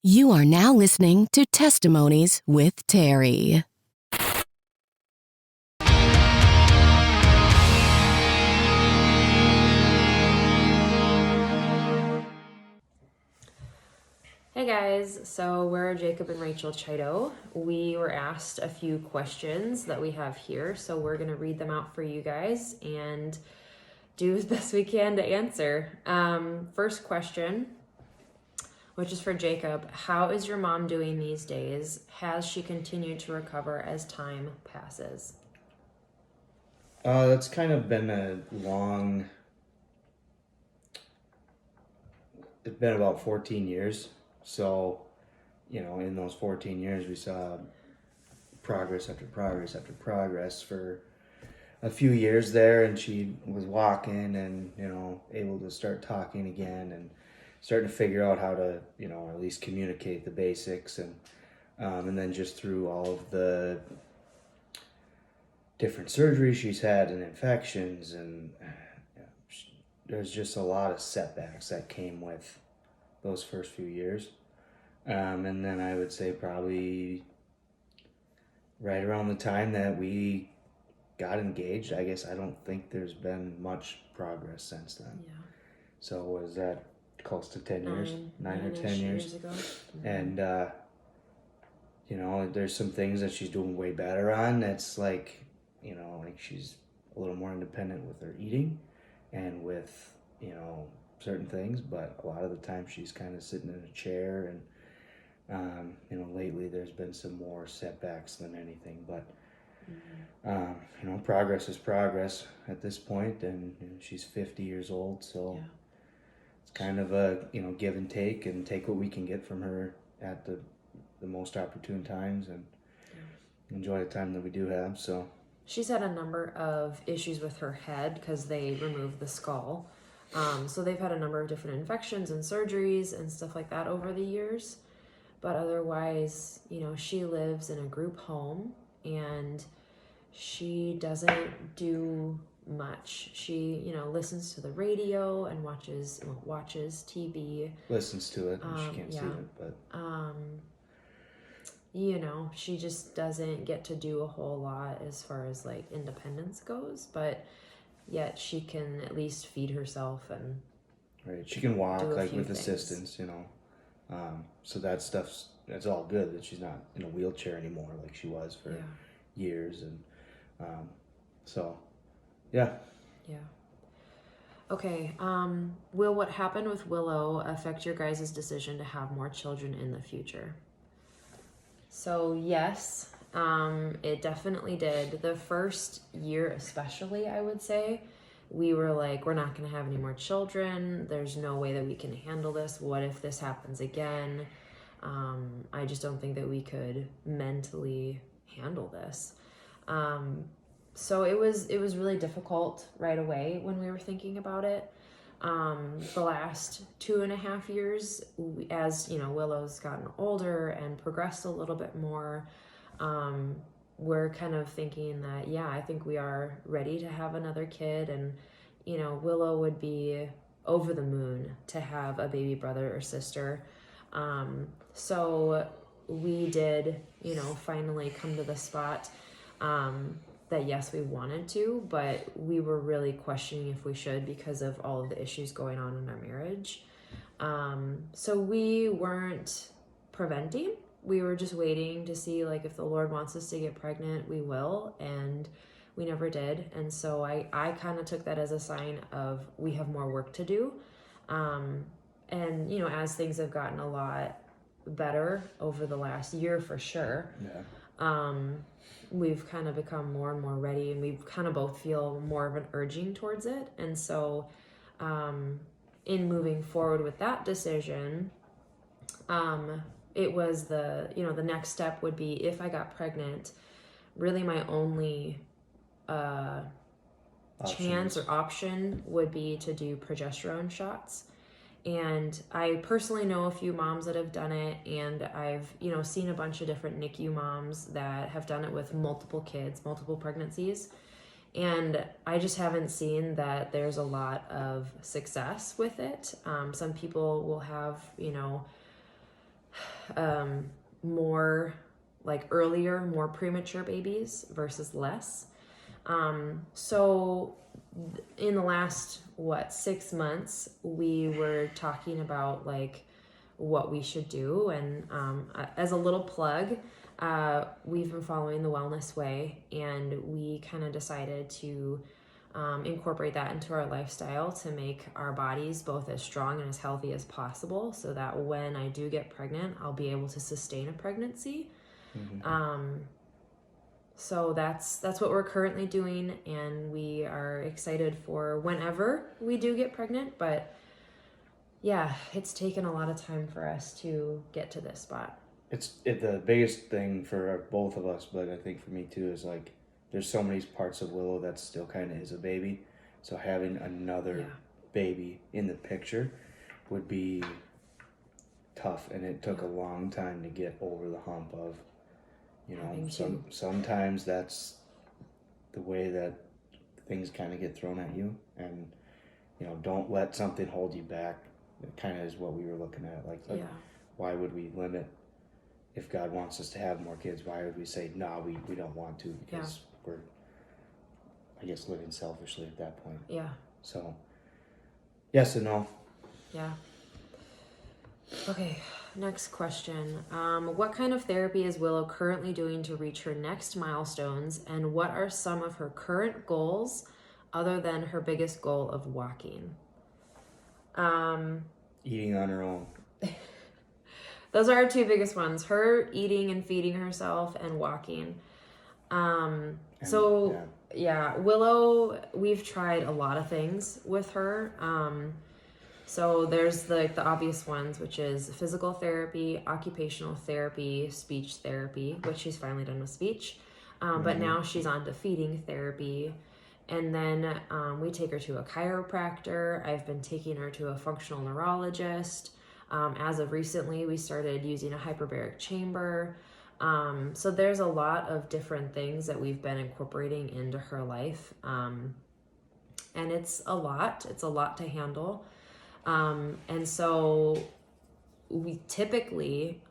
You are now listening to Testimonies with Terry. Hey guys, so we're Jacob and Rachel Chiado. We were asked a few questions that we have here, so we're going to read them out for you guys and do as best we can to answer. First question, which is for Jacob. How is your mom doing these days? Has she continued to recover as time passes? That's kind of been it's been about 14 years. So, in those 14 years, we saw progress after progress after progress for a few years there, and she was walking and, able to start talking again and starting to figure out how to, at least communicate the basics, and then just through all of the different surgeries she's had and infections, and there's just a lot of setbacks that came with those first few years. And then I would say probably right around the time that we got engaged, I guess I don't think there's been much progress since then. Yeah. So was that close to 10 years? 9 or 10 years ago. And, there's some things that she's doing way better on. That's like she's a little more independent with her eating and with, certain things, but a lot of the time she's kind of sitting in a chair, and, lately there's been some more setbacks than anything, but, progress is progress at this point, and she's 50 years old, so it's kind of a, give and take what we can get from her at the most opportune times, and enjoy the time that we do have, so. She's had a number of issues with her head because they removed the skull. So they've had a number of different infections and surgeries and stuff like that over the years. But otherwise, she lives in a group home and she doesn't do much. She, listens to the radio and watches TV. Listens to it. She can't see it, but. She just doesn't get to do a whole lot as far as like independence goes, but yet she can at least feed herself and right. She can walk like with things. Assistance, so that's all good that she's not in a wheelchair anymore like she was for years, and so yeah. Okay. Will what happened with Willow affect your guys' decision to have more children in the future? So yes, it definitely did. The first year especially, I would say, we were like, we're not going to have any more children. There's no way that we can handle this. What if this happens again? I just don't think that we could mentally handle this. So it was really difficult right away when we were thinking about it. The last 2.5 years, as Willow's gotten older and progressed a little bit more, we're kind of thinking that, I think we are ready to have another kid, and Willow would be over the moon to have a baby brother or sister. So we did, finally come to the spot that yes, we wanted to, but we were really questioning if we should because of all of the issues going on in our marriage. So we weren't preventing. We were just waiting to see, like, if the Lord wants us to get pregnant, we will, and we never did. And so I kind of took that as a sign of we have more work to do. And, as things have gotten a lot better over the last year for sure, we've kind of become more and more ready, and we kind of both feel more of an urging towards it. And so in moving forward with that decision, it was the next step would be, if I got pregnant, really my only chance or option would be to do progesterone shots. And I personally know a few moms that have done it, and I've, seen a bunch of different NICU moms that have done it with multiple kids, multiple pregnancies. And I just haven't seen that there's a lot of success with it. Some people will have, more like earlier, more premature babies versus less. So in the last, 6 months, we were talking about like what we should do. And as a little plug, we've been following the Wellness Way, and we kind of decided to incorporate that into our lifestyle to make our bodies both as strong and as healthy as possible, so that when I do get pregnant, I'll be able to sustain a pregnancy. So that's what we're currently doing, and we are excited for whenever we do get pregnant. But yeah, it's taken a lot of time for us to get to this spot. The biggest thing for both of us, but I think for me too, is like there's so many parts of Willow that still kind of is a baby. So having another baby in the picture would be tough, and it took a long time to get over the hump of, you know, sometimes that's the way that things kind of get thrown at you, and, you know, don't let something hold you back. It kind of is what we were looking at. Like why would we limit, if God wants us to have more kids, why would we say, no, we don't want to, because we're, I guess, living selfishly at that point. Yeah. So, yes and no. Yeah. Okay, next question. What kind of therapy is Willow currently doing to reach her next milestones, and what are some of her current goals other than her biggest goal of walking? Eating on her own. Those are our two biggest ones: her eating and feeding herself, and walking. Willow, we've tried a lot of things with her. So there's the obvious ones, which is physical therapy, occupational therapy, speech therapy, which she's finally done with speech. But now she's on to feeding therapy. And then we take her to a chiropractor. I've been taking her to a functional neurologist. As of recently, we started using a hyperbaric chamber. So there's a lot of different things that we've been incorporating into her life. And it's a lot to handle. And so we typically,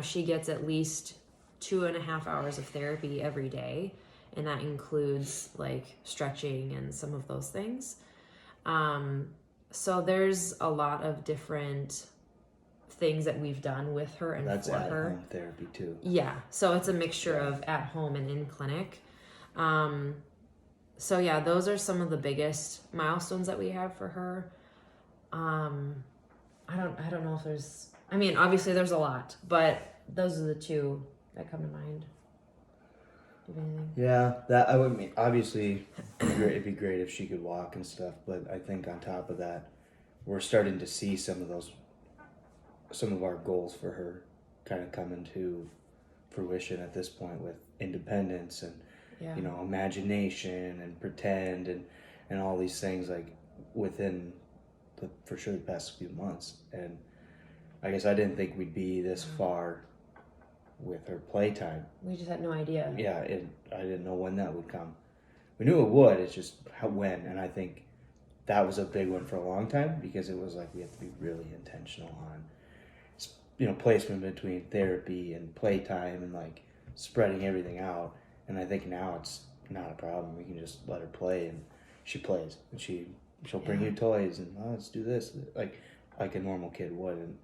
she gets at least 2.5 hours of therapy every day. And that includes like stretching and some of those things. So there's a lot of different things that we've done with her and that's for her. That's at-home therapy too. Yeah, so it's a mixture of at home and in clinic. So yeah, those are some of the biggest milestones that we have for her. I don't know if there's, obviously there's a lot, but those are the two that come to mind. Do you have anything? Yeah, that I would mean, obviously it'd be great if she could walk and stuff, but I think on top of that, we're starting to see some of our goals for her kind of coming to fruition at this point, with independence and imagination and pretend and all these things, like within for sure the past few months. And I guess I didn't think we'd be this far with her playtime. We just had no idea. Yeah, I didn't know when that would come. We knew it would, it's just when. And I think that was a big one for a long time, because it was like we have to be really intentional on placement between therapy and playtime and like spreading everything out. And I think now it's not a problem. We can just let her play, and she plays, and she'll bring you toys and let's do this like a normal kid would. And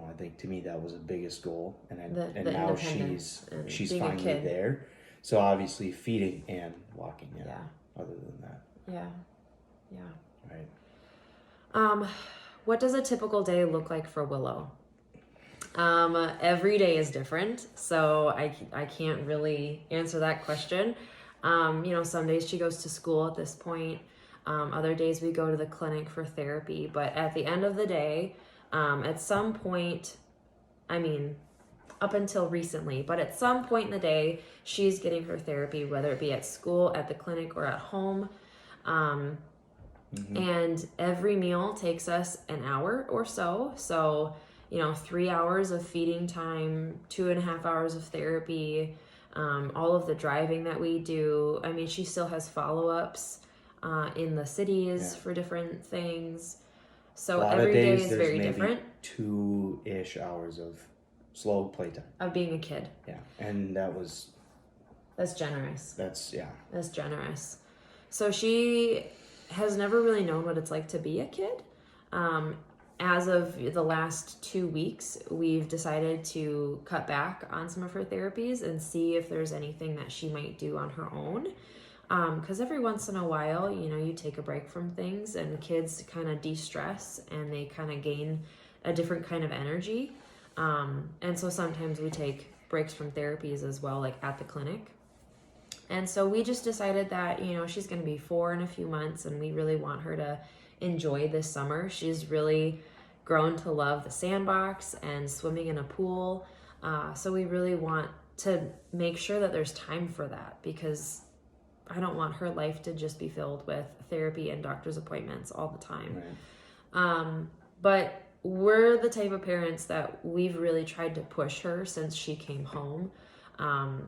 I think to me that was the biggest goal, and now she's finally there. So obviously feeding and walking. Other than that. Right. What does a typical day look like for Willow? Every day is different, so I can't really answer that question. Some days she goes to school at this point. Other days we go to the clinic for therapy. But at the end of the day, at some point, up until recently, but at some point in the day, she's getting her therapy, whether it be at school, at the clinic, or at home. And every meal takes us an hour or so. So, 3 hours of feeding time, 2.5 hours of therapy, all of the driving that we do. She still has follow-ups in the cities for different things. So A lot every of day days is there's very maybe different 2-ish hours of slow playtime. of being a kid. Yeah, and That's generous. that's That's generous. So she has never really known what it's like to be a kid. As of the last 2 weeks, we've decided to cut back on some of her therapies and see if there's anything that she might do on her own. Because every once in a while, you take a break from things and kids kind of de-stress and they kind of gain a different kind of energy. And so sometimes we take breaks from therapies as well, like at the clinic. And so we just decided that, she's going to be 4 in a few months and we really want her to enjoy this summer. She's really grown to love the sandbox and swimming in a pool. So we really want to make sure that there's time for that, because I don't want her life to just be filled with therapy and doctor's appointments all the time. right. But we're the type of parents that we've really tried to push her since she came home.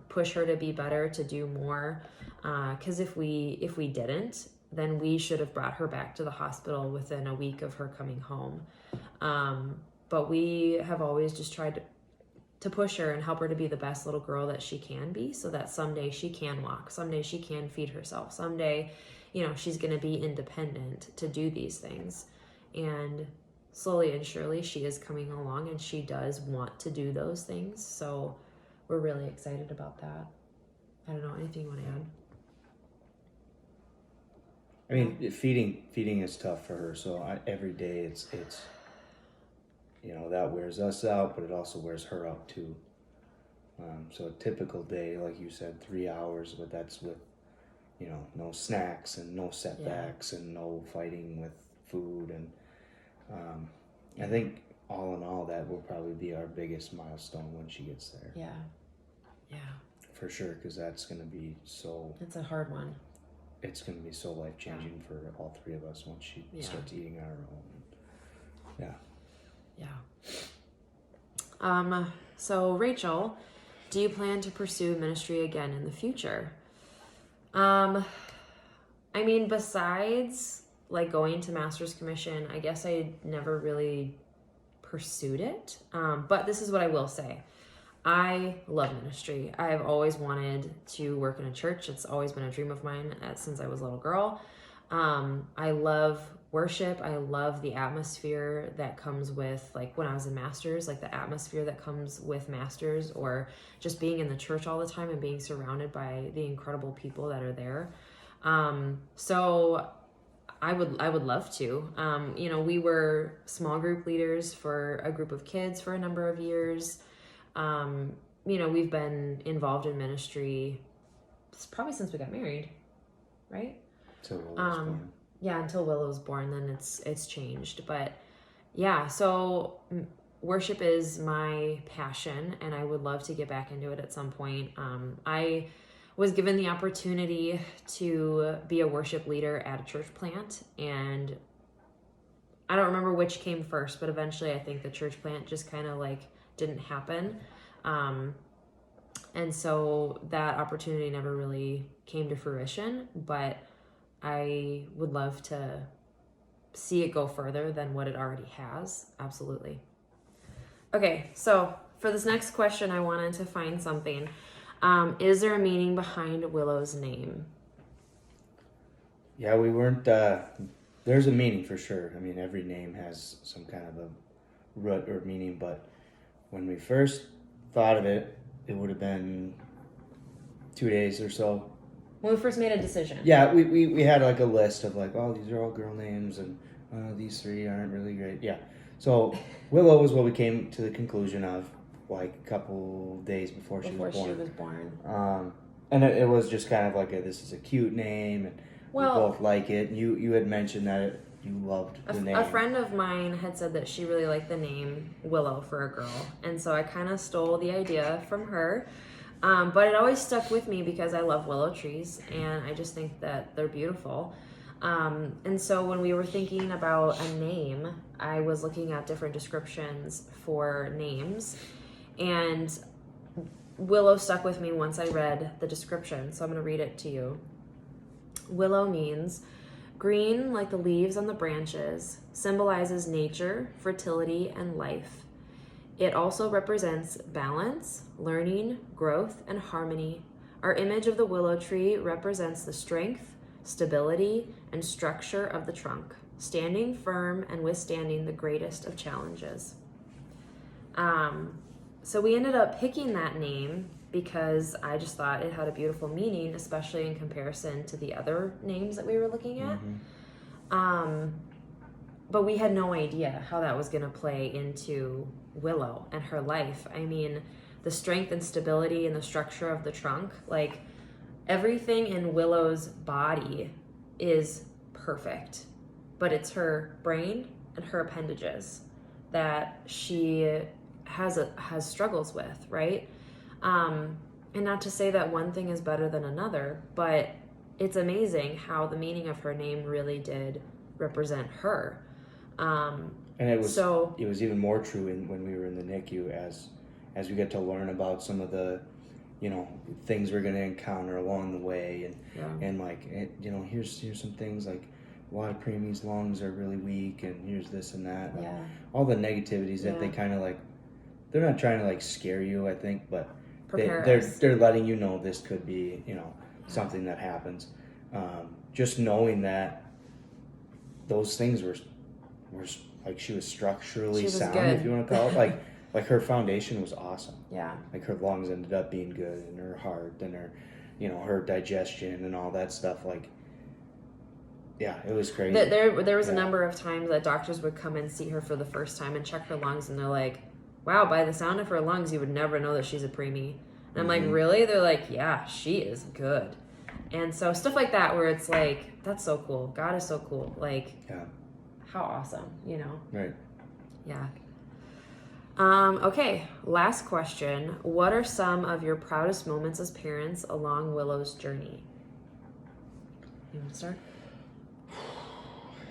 Push her to be better, to do more. Because if we didn't, then we should have brought her back to the hospital within a week of her coming home. But we have always just tried to push her and help her to be the best little girl that she can be, so that someday she can walk, someday she can feed herself, someday, she's going to be independent to do these things. And slowly and surely she is coming along and she does want to do those things. So we're really excited about that. I don't know, anything you want to add? I mean, feeding is tough for her. So every day it's that wears us out, but it also wears her out too. So a typical day, like you said, 3 hours, but that's with no snacks and no setbacks and no fighting with food. And I think all in all, that will probably be our biggest milestone when she gets there. Yeah, for sure, because that's going to be so. It's a hard one. It's going to be so life changing for all 3 of us once she starts eating on her own. So Rachel, do you plan to pursue ministry again in the future? I mean, besides like going to Master's Commission, I guess I never really pursued it. But this is what I will say. I love ministry. I've always wanted to work in a church. It's always been a dream of mine since I was a little girl. I love worship. I love the atmosphere that comes with, like when I was in Masters, like the atmosphere that comes with Masters, or just being in the church all the time and being surrounded by the incredible people that are there. So I would love to. We were small group leaders for a group of kids for a number of years. We've been involved in ministry probably since we got married, right? Until Willow was born. Yeah, until Willow was born, then it's changed. But yeah, so worship is my passion, and I would love to get back into it at some point. I was given the opportunity to be a worship leader at a church plant, and I don't remember which came first, but eventually I think the church plant just kind of like didn't happen. And so that opportunity never really came to fruition, but I would love to see it go further than what it already has. Absolutely. Okay, so for this next question, I wanted to find something. Is there a meaning behind Willow's name? Yeah, we weren't, there's a meaning for sure. I mean, every name has some kind of a root or meaning, but when we first thought of it, it would have been 2 days or so. When we first made a decision. Yeah, we had like a list of like, oh, these are all girl names, and these 3 aren't really great. Yeah. So Willow was what we came to the conclusion of like a couple days before she was born. And it was just kind of like this is a cute name, and we both like it. You had mentioned that you loved the name. A friend of mine had said that she really liked the name Willow for a girl, and so I kind of stole the idea from her. But it always stuck with me because I love willow trees, and I just think that they're beautiful. And so when we were thinking about a name, I was looking at different descriptions for names, and Willow stuck with me once I read the description, so I'm going to read it to you. Willow means Green, like the leaves on the branches, symbolizes nature, fertility, and life. It also represents balance, learning, growth, and harmony. Our image of the willow tree represents the strength, stability, and structure of the trunk, standing firm and withstanding the greatest of challenges. So we ended up picking that name because I just thought it had a beautiful meaning, especially in comparison to the other names that we were looking at. But we had no idea how that was going to play into Willow and her life. I mean, the strength and stability and the structure of the trunk, like everything in Willow's body is perfect, but it's her brain and her appendages that she has struggles with, right? And not to say that one thing is better than another, but it's amazing how the meaning of her name really did represent her. And it was even more true when we were in the NICU as we get to learn about some of the, things we're going to encounter along the way, and like, here's some things like a lot of preemies' lungs are really weak, and here's this and that, like, all the negativities that they kind of like, they're not trying to like scare you, I think, but they're letting you know this could be, something that happens. Just knowing that those things were like, she was structurally sound, good. if you want to call it, like her foundation was awesome. Yeah. Like her lungs ended up being good, and her heart, and her, her digestion and all that stuff. Like, yeah, it was crazy. There was a number of times that doctors would come and see her for the first time and check her lungs, and they're like, wow, by the sound of her lungs, you would never know that she's a preemie. And I'm like, really? They're like, yeah, she is good. And so stuff like that, where it's like, that's so cool. God is so cool. Like, how awesome, Right. Yeah. Okay, last question. What are some of your proudest moments as parents along Willow's journey? You want to start?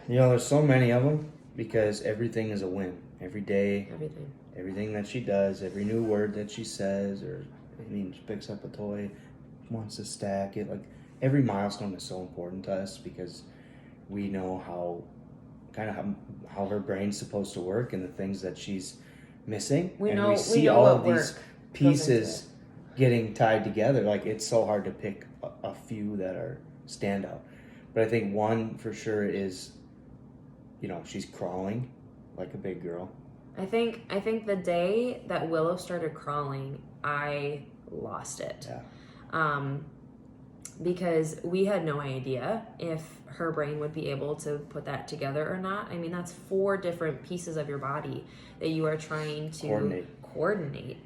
There's so many of them, because everything is a win. Every day. Everything that she does, every new word that she says, or she picks up a toy, wants to stack it. Like, every milestone is so important to us, because we know how her brain's supposed to work and the things that she's missing. We see all of these pieces getting tied together. Like, it's so hard to pick a few that are standout. But I think one for sure is, she's crawling like a big girl. I think the day that Willow started crawling, I lost it. Yeah. Because we had no idea if her brain would be able to put that together or not. I mean, that's 4 different pieces of your body that you are trying to coordinate.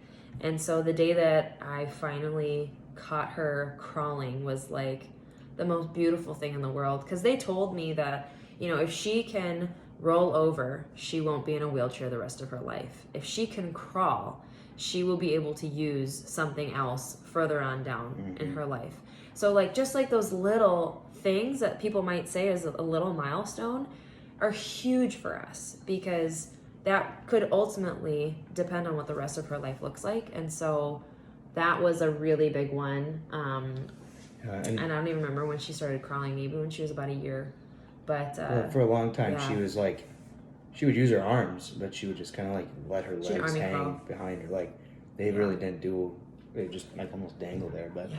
And so the day that I finally caught her crawling was like the most beautiful thing in the world. Because they told me that, if she can roll over, she won't be in a wheelchair the rest of her life. If she can crawl, she will be able to use something else further on down in her life. So just those little things that people might say is a little milestone are huge for us, because that could ultimately depend on what the rest of her life looks like. And so that was a really big one. And I don't even remember when she started crawling, maybe when she was about a year. But for a long time, she was like, she would use her arms, but she would just kind of like let her legs hang behind her. Like, they really didn't they just like almost dangle there. But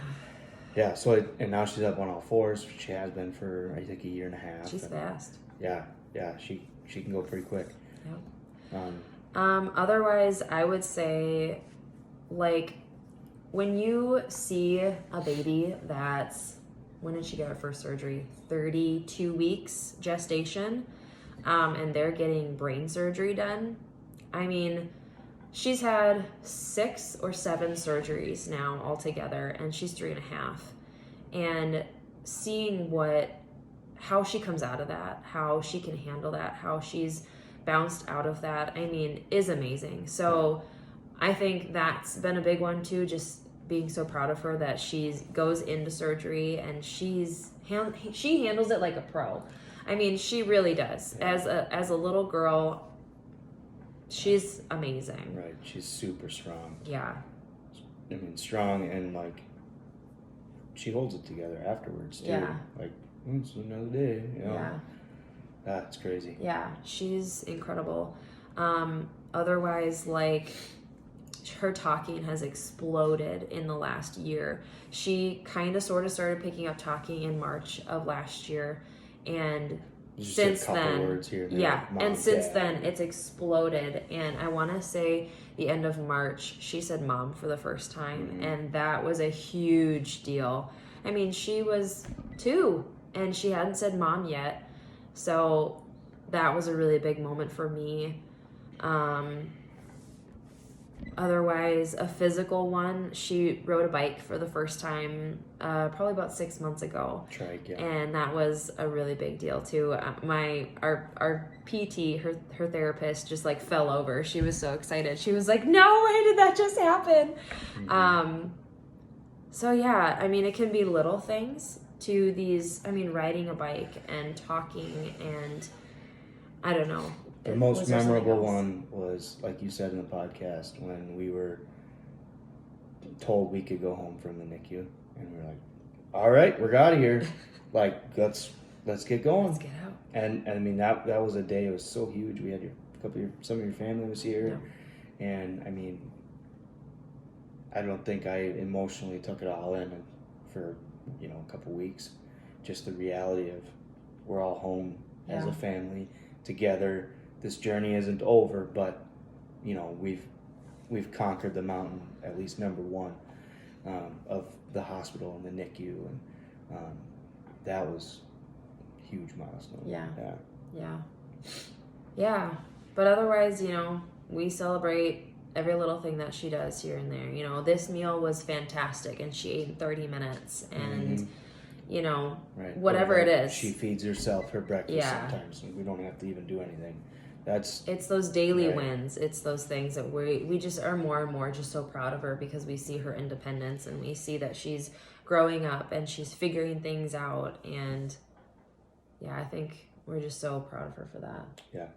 yeah, so and now she's up on all 4s. She has been for, I think, a year and a half. She's fast. Yeah, she can go pretty quick. Yep. Otherwise, I would say, like, when you see a baby that's, when did she get her first surgery? 32 weeks gestation, and they're getting brain surgery done. I mean, she's had 6 or 7 surgeries now altogether, and she's 3.5. And seeing how she comes out of that, how she can handle that, how she's bounced out of that, I mean, is amazing. So I think that's been a big one too, just being so proud of her that she goes into surgery and she handles it like a pro. I mean, she really does. As a little girl, she's amazing. Right, she's super strong. Yeah. I mean, strong, and like, she holds it together afterwards too. Yeah. Like, it's another day. You know? Yeah. That's crazy. Yeah, she's incredible. Otherwise, like, her talking has exploded in the last year. She kind of sort of started picking up talking in March of last year, and Just since a couple then, words here and there, yeah, like mom, and since dad. then it's exploded. And I want to say the end of March, she said mom for the first time, and that was a huge deal. I mean, she was 2 and she hadn't said mom yet, so that was a really big moment for me. Otherwise, a physical one, she rode a bike for the first time probably about 6 months ago. Trike, yeah. And that was a really big deal too. Our PT, her therapist, just like fell over. She was so excited. She was like, "No way did that just happen?" So yeah, I mean, it can be little things to these. I mean, riding a bike and talking, and I don't know. The most memorable one was, like you said in the podcast, when we were told we could go home from the NICU, and we were like, "All right, we're out of here. Like, let's get going. Let's get out." And I mean, that was a day. It was so huge. We had some of your family was here, and I mean, I don't think I emotionally took it all in for a couple weeks. Just the reality of we're all home as a family together. This journey isn't over, but we've conquered the mountain, at least number one, of the hospital and the NICU, and that was a huge milestone. Yeah. But otherwise, we celebrate every little thing that she does here and there. This meal was fantastic, and she ate in 30 minutes, and whatever it is, she feeds herself her breakfast sometimes, and we don't have to even do anything. It's those daily wins. It's those things that we just are more and more just so proud of her, because we see her independence, and we see that she's growing up and she's figuring things out. And I think we're just so proud of her for that. Yeah.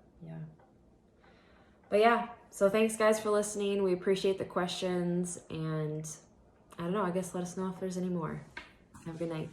But so thanks guys for listening. We appreciate the questions, and I don't know, I guess let us know if there's any more. Have a good night.